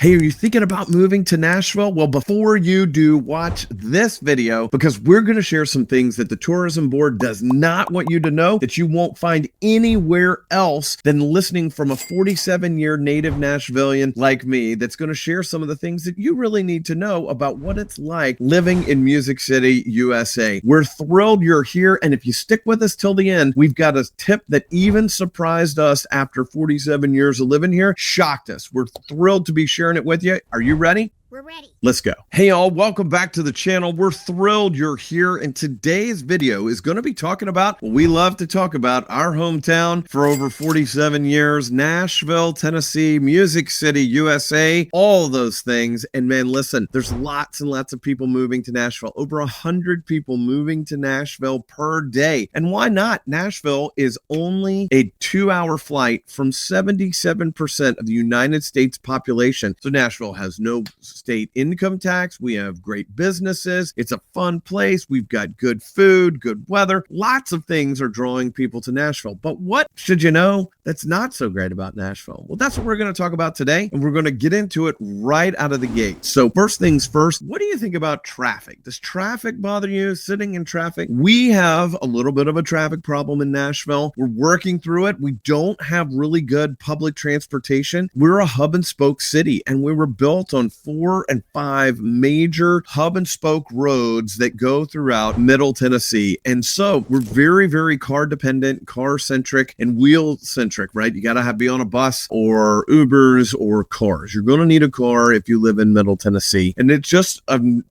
Hey, are you thinking about moving to Nashville? Well, before you do, watch this video because we're going to share some things that the tourism board does not want you to know that you won't find anywhere else than listening from a 47-year native Nashvilleian like me that's going to share some of the things that you really need to know about what it's like living in Music City, USA. We're thrilled you're here, and if you stick with us till the end, we've got a tip that even surprised us after 47 years of living here, shocked us. We're thrilled to be sharing it with you. Are you ready? We're ready. Let's go. Hey all, welcome back to the channel. We're thrilled you're here, and today's video is going to be talking about what we love to talk about, our hometown for over 47 years, Nashville, Tennessee, Music City, USA, all those things. And man, listen, there's lots and lots of people moving to Nashville, over 100 people moving to Nashville per day. And why not? Nashville is only a 2-hour flight from 77% of the United States population. So Nashville has no state income tax. We have great businesses. It's a fun place. We've got good food, good weather. Lots of things are drawing people to Nashville. But what should you know that's not so great about Nashville? Well, that's what we're going to talk about today, and we're going to get into it right out of the gate. So first things first, what do you think about traffic? Does traffic bother you, sitting in traffic? We have a little bit of a traffic problem in Nashville. We're working through it. We don't have really good public transportation. We're a hub and spoke city, and we were built on 4 and 5 major hub and spoke roads that go throughout Middle Tennessee. And so we're very, very car dependent, car centric, and wheel centric, right? You got to be on a bus or Ubers or cars. You're going to need a car if you live in Middle Tennessee. And it just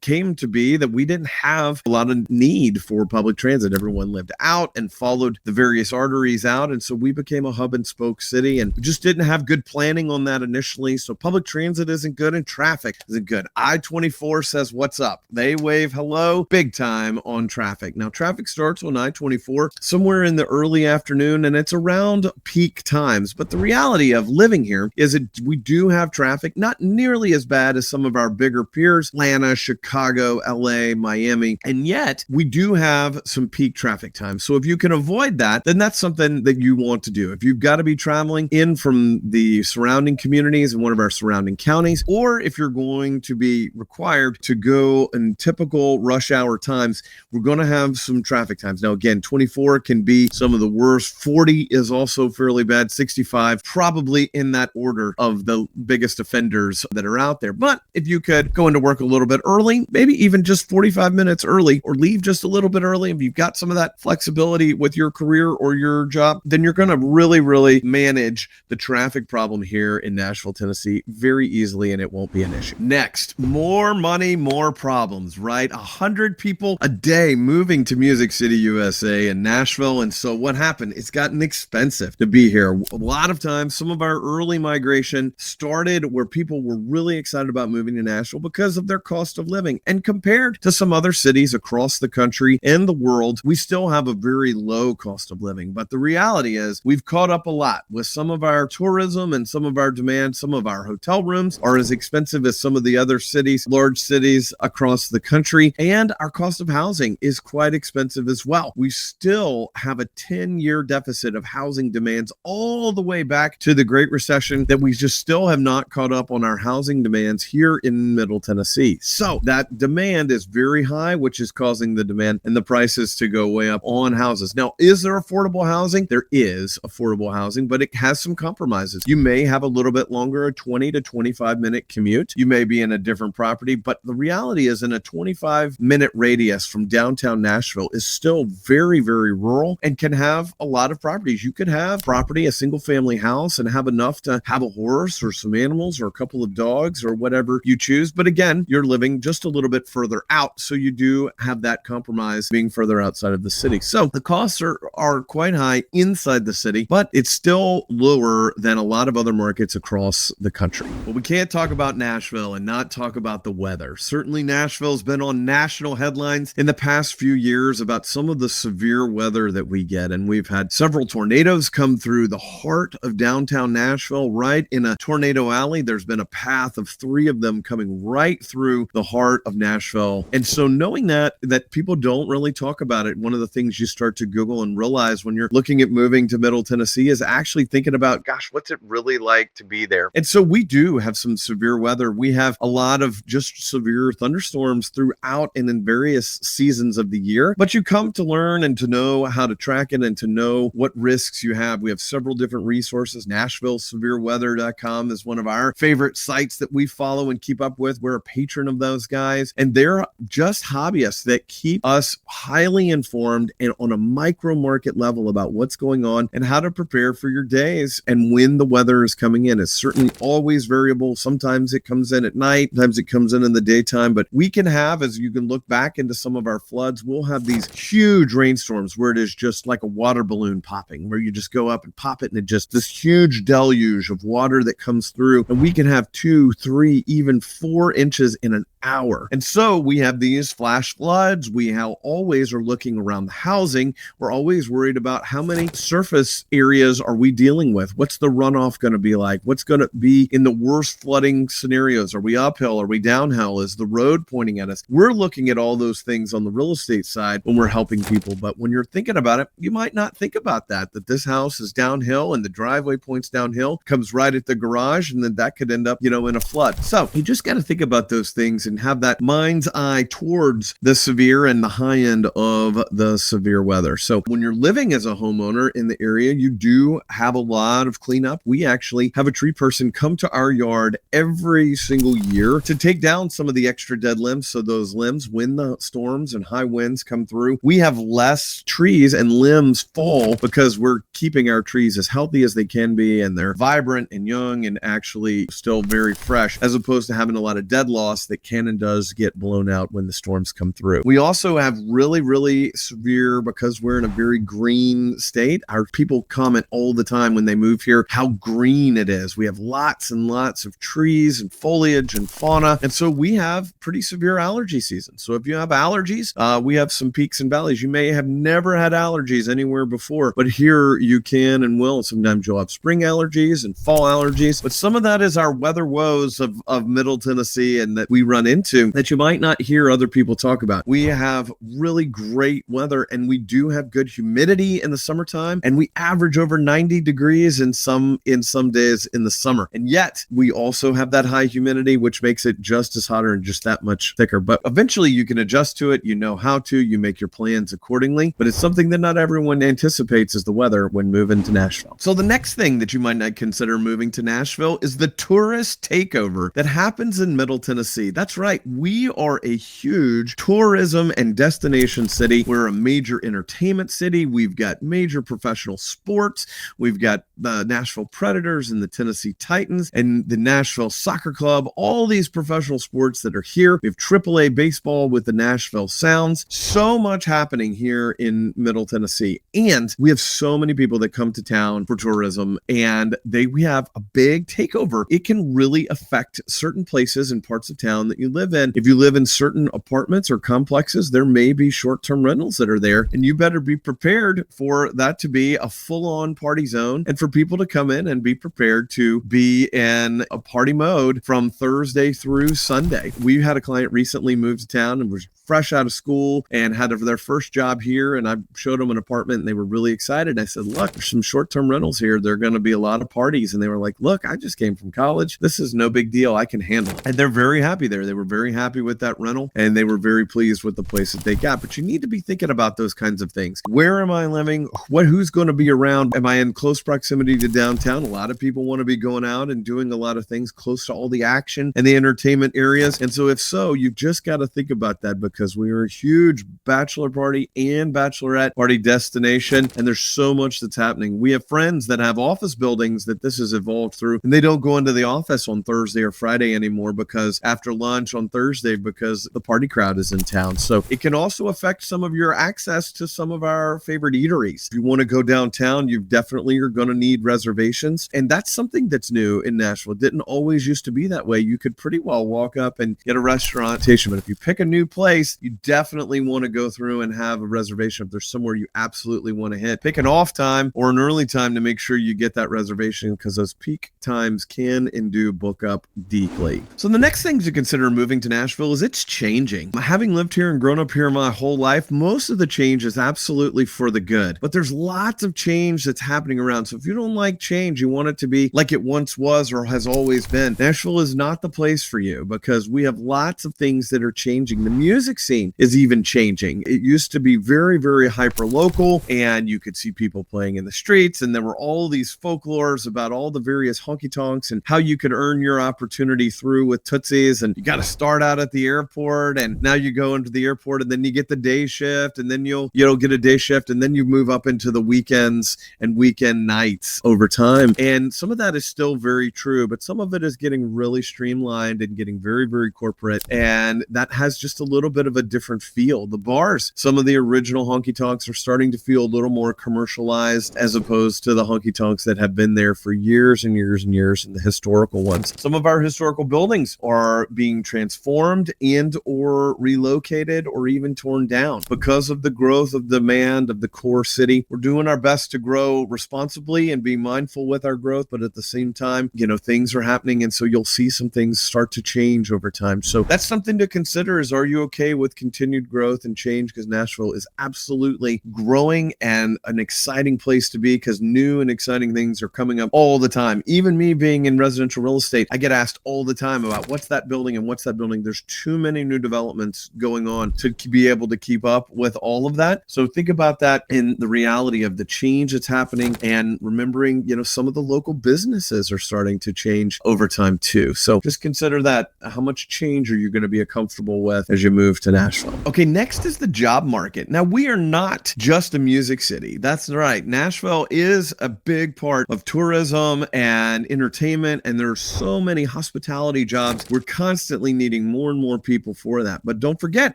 came to be that we didn't have a lot of need for public transit. Everyone lived out and followed the various arteries out. And so we became a hub and spoke city, and we just didn't have good planning on that initially. So public transit isn't good and traffic isn't good. I-24 says, what's up? They wave hello big time on traffic. Now, traffic starts on I-24 somewhere in the early afternoon, and it's around peak times. But the reality of living here is that we do have traffic, not nearly as bad as some of our bigger peers, Atlanta, Chicago, LA, Miami, and yet we do have some peak traffic times. So if you can avoid that, then that's something that you want to do. If you've got to be traveling in from the surrounding communities in one of our surrounding counties, or if you're going to be required to go in typical rush hour times, we're going to have some traffic times. Now, again, 24 can be some of the worst. 40 is also fairly bad. 65, probably in that order of the biggest offenders that are out there. But if you could go into work a little bit early, maybe even just 45 minutes early, or leave just a little bit early, if you've got some of that flexibility with your career or your job, then you're going to really, really manage the traffic problem here in Nashville, Tennessee very easily, and it won't be an issue. Next, more money, more problems, right? 100 people a day moving to Music City, USA and Nashville. And so what happened? It's gotten expensive to be here. A lot of times, some of our early migration started where people were really excited about moving to Nashville because of their cost of living. And compared to some other cities across the country and the world, we still have a very low cost of living. But the reality is we've caught up a lot with some of our tourism and some of our demand. Some of our hotel rooms are as expensive as some of the other cities, large cities across the country, and our cost of housing is quite expensive as well. We still have a 10-year deficit of housing demands all the way back to the Great Recession that we just still have not caught up on our housing demands here in Middle Tennessee. So that demand is very high, which is causing the demand and the prices to go way up on houses. Now, is there affordable housing? There is affordable housing, but it has some compromises. You may have a little bit longer, a 20 to 25 minute commute. You may be in a different property, but the reality is in a 25-minute radius from downtown Nashville is still very, very rural and can have a lot of properties. You could have property, a single family house, and have enough to have a horse or some animals or a couple of dogs or whatever you choose. But again, you're living just a little bit further out. So you do have that compromise being further outside of the city. So the costs are quite high inside the city, but it's still lower than a lot of other markets across the country. But we can't talk about Nashville and not talk about the weather. Certainly Nashville's been on national headlines in the past few years about some of the severe weather that we get, and we've had several tornadoes come through the heart of downtown Nashville, right in a tornado alley. There's been a path of 3 of them coming right through the heart of Nashville. And so knowing that people don't really talk about it, one of the things you start to Google and realize when you're looking at moving to Middle Tennessee is actually thinking about, gosh, what's it really like to be there? And so we do have some severe weather. We have a lot of just severe thunderstorms throughout and in various seasons of the year, but you come to learn and to know how to track it and to know what risks you have. We have several different resources. NashvilleSevereWeather.com is one of our favorite sites that we follow and keep up with. We're a patron of those guys, and they're just hobbyists that keep us highly informed and on a micro market level about what's going on and how to prepare for your days and when the weather is coming in. It's certainly always variable. Sometimes it comes in at night, sometimes it comes in the daytime, but we can have, as you can look back into some of our floods, we'll have these huge rainstorms where it is just like a water balloon popping, where you just go up and pop it and it just this huge deluge of water that comes through, and we can have 2, 3, even 4 inches in an hour. And so we have these flash floods. We always are looking around the housing. We're always worried about how many surface areas are we dealing with? What's the runoff going to be like? What's going to be in the worst flooding scenarios? Are we uphill? Are we downhill? Is the road pointing at us? We're looking at all those things on the real estate side when we're helping people. But when you're thinking about it, you might not think about that this house is downhill and the driveway points downhill, comes right at the garage, and then that could end up, in a flood. So you just got to think about those things and have that mind's eye towards the severe and the high end of the severe weather. So when you're living as a homeowner in the area, you do have a lot of cleanup. We actually have a tree person come to our yard every single year to take down some of the extra dead limbs. So those limbs, when the storms and high winds come through, we have less trees and limbs fall because we're keeping our trees as healthy as they can be, and they're vibrant and young and actually still very fresh, as opposed to having a lot of dead loss that can and does get blown out when the storms come through. We also have really, really severe, because we're in a very green state. Our people comment all the time when they move here how green it is. We have lots and lots of trees and foliage and fauna. And so we have pretty severe allergy season. So if you have allergies, we have some peaks and valleys. You may have never had allergies anywhere before, but here you can and will. Sometimes you'll have spring allergies and fall allergies, but some of that is our weather woes of Middle Tennessee and that we run into that you might not hear other people talk about. We have really great weather, and we do have good humidity in the summertime, and we average over 90 degrees in some days in the summer. And yet we also have that high humidity, which makes it just as hotter and just that much thicker. But eventually you can adjust to it. You know how to, you make your plans accordingly, but it's something that not everyone anticipates is the weather when moving to Nashville. So the next thing that you might not consider moving to Nashville is the tourist takeover that happens in Middle Tennessee. That's right. We are a huge tourism and destination city. We're a major entertainment city. We've got major professional sports. We've got the Nashville Predators and the Tennessee Titans and the Nashville Soccer Club, all these professional sports that are here. We have AAA baseball with the Nashville Sounds. So much happening here in Middle Tennessee. And we have so many people that come to town for tourism, and we have a big takeover. It can really affect certain places and parts of town that you live in. If you live in certain apartments or complexes, there may be short-term rentals that are there, and you better be prepared for that to be a full-on party zone and for people to come in and be prepared to be in a party mode from Thursday through Sunday. We had a client recently move to town and was fresh out of school and had their first job here, and I showed them an apartment and they were really excited. I said, look, there's some short-term rentals here. There are going to be a lot of parties. And they were like, look, I just came from college. This is no big deal. I can handle it. And they're very happy there. They were very happy with that rental, and they were very pleased with the place that they got. But you need to be thinking about those kinds of things. Where am I living? Who's going to be around? Am I in close proximity to downtown? A lot of people want to be going out and doing a lot of things close to all the action and the entertainment areas. And so if so, you've just got to think about that, because we are a huge bachelor party and bachelorette party destination, and there's so much that's happening. We have friends that have office buildings that this has evolved through, and they don't go into the office on Thursday or Friday anymore, because after lunch lunch on Thursday because the party crowd is in town. So it can also affect some of your access to some of our favorite eateries. If you want to go downtown, you definitely are going to need reservations. And that's something that's new in Nashville. It didn't always used to be that way. You could pretty well walk up and get a restaurant. But if you pick a new place, you definitely want to go through and have a reservation if there's somewhere you absolutely want to hit. Pick an off time or an early time to make sure you get that reservation, because those peak times can and do book up deeply. So the next thing to consider moving to Nashville is it's changing. Having lived here and grown up here my whole life, most of the change is absolutely for the good, but there's lots of change that's happening around. So if you don't like change, you want it to be like it once was or has always been, Nashville is not the place for you, because we have lots of things that are changing. The music scene is even changing. It used to be very, very hyper local, and you could see people playing in the streets, and there were all these folklores about all the various honky tonks and how you could earn your opportunity through with Tootsies, and you got to start out at the airport, and now you go into the airport and then you get the day shift, and then you'll get a day shift, and then you move up into the weekends and weekend nights over time. And some of that is still very true, but some of it is getting really streamlined and getting very, very corporate, and that has just a little bit of a different feel. The bars, some of the original honky tonks, are starting to feel a little more commercialized as opposed to the honky tonks that have been there for years and years and years, and the historical ones. Some of our historical buildings are being transformed and or relocated or even torn down because of the growth of demand of the core city. We're doing our best to grow responsibly and be mindful with our growth, but at the same time, things are happening, and so you'll see some things start to change over time. So that's something to consider, is are you okay with continued growth and change? Because Nashville is absolutely growing and an exciting place to be, because new and exciting things are coming up all the time. Even me being in residential real estate, I get asked all the time about what's that building and what's that building. There's too many new developments going on to be able to keep up with all of that. So think about that in the reality of the change that's happening, and remembering, some of the local businesses are starting to change over time too. So just consider that. How much change are you going to be comfortable with as you move to Nashville? Okay, next is the job market. Now, we are not just a music city. That's right. Nashville is a big part of tourism and entertainment, and there are so many hospitality jobs. We're constantly needing more and more people for that. But don't forget,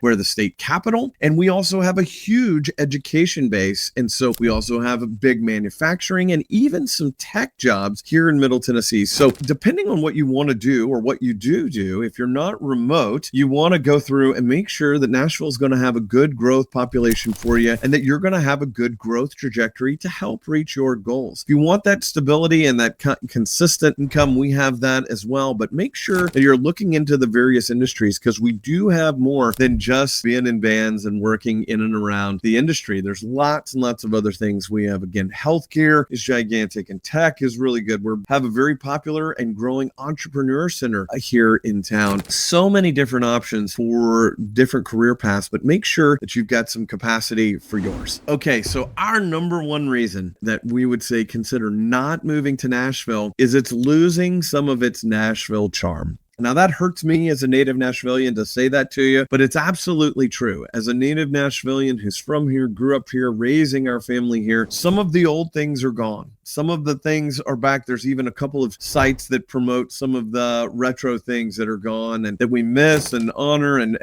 we're the state capital, and we also have a huge education base. And so we also have a big manufacturing and even some tech jobs here in Middle Tennessee. So depending on what you want to do or what you do, if you're not remote, you want to go through and make sure that Nashville is going to have a good growth population for you, and that you're going to have a good growth trajectory to help reach your goals. If you want that stability and that consistent income, we have that as well. But make sure that you're looking into the various industries, because we do have more than just being in bands and working in and around the industry. There's lots and lots of other things we have. Again, healthcare is gigantic, and tech is really good. We have a very popular and growing entrepreneur center here in town. So many different options for different career paths, but make sure that you've got some capacity for yours. Okay, so our number one reason that we would say consider not moving to Nashville is it's losing some of its Nashville charm. Now, that hurts me as a native Nashvilleian to say that to you, but it's absolutely true. As a native Nashvilleian who's from here, grew up here, raising our family here, some of the old things are gone. Some of the things are back. There's even a couple of sites that promote some of the retro things that are gone and that we miss and honor and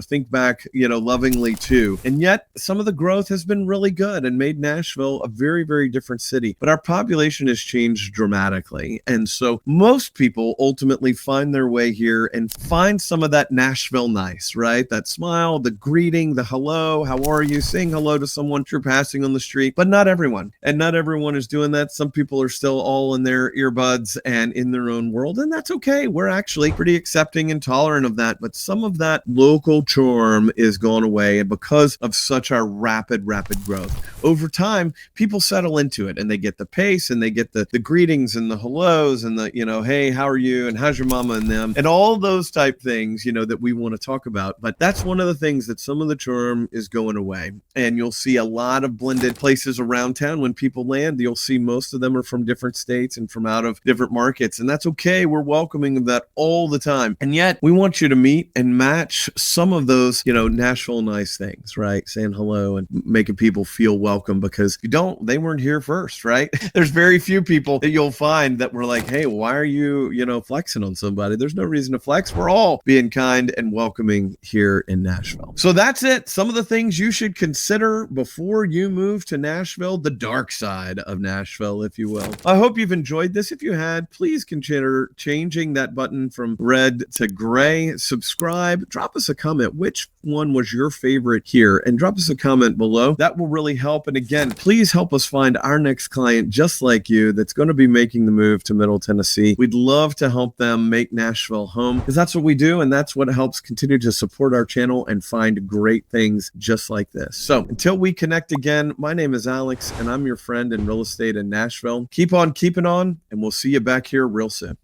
think back, lovingly to. And yet some of the growth has been really good and made Nashville a very, very different city. But our population has changed dramatically. And so most people ultimately find their way here and find some of that Nashville nice, right? That smile, the greeting, the hello, how are you? Saying hello to someone you're passing on the street, but not everyone. And not everyone is doing that. Some people are still all in their earbuds and in their own world, and that's okay. We're actually pretty accepting and tolerant of that, but some of that local charm is gone away, and because of such a rapid growth. Over time, people settle into it, and they get the pace, and they get the greetings and the hellos and the, hey, how are you? And how's your mama and them? And all those type things, that we want to talk about. But that's one of the things that some of the charm is going away. And you'll see a lot of blended places around town. When people land, you'll see Most of them are from different states and from out of different markets, and that's okay. We're welcoming that all the time. And yet we want you to meet and match some of those, Nashville nice things, right? Saying hello and making people feel welcome, because if you don't, they weren't here first, right? There's very few people that you'll find that were like, hey, why are you, flexing on somebody? There's no reason to flex. We're all being kind and welcoming here in Nashville. So that's it. Some of the things you should consider before you move to Nashville, the dark side of Nashville, if you will. I hope you've enjoyed this. If you had, please consider changing that button from red to gray. Subscribe, drop us a comment. Which one was your favorite here? And drop us a comment below. That will really help. And again, please help us find our next client just like you that's going to be making the move to Middle Tennessee. We'd love to help them make Nashville home, because that's what we do, and that's what helps continue to support our channel and find great things just like this. So until we connect again, my name is Alex, and I'm your friend in real estate in Nashville. Keep on keeping on, and we'll see you back here real soon.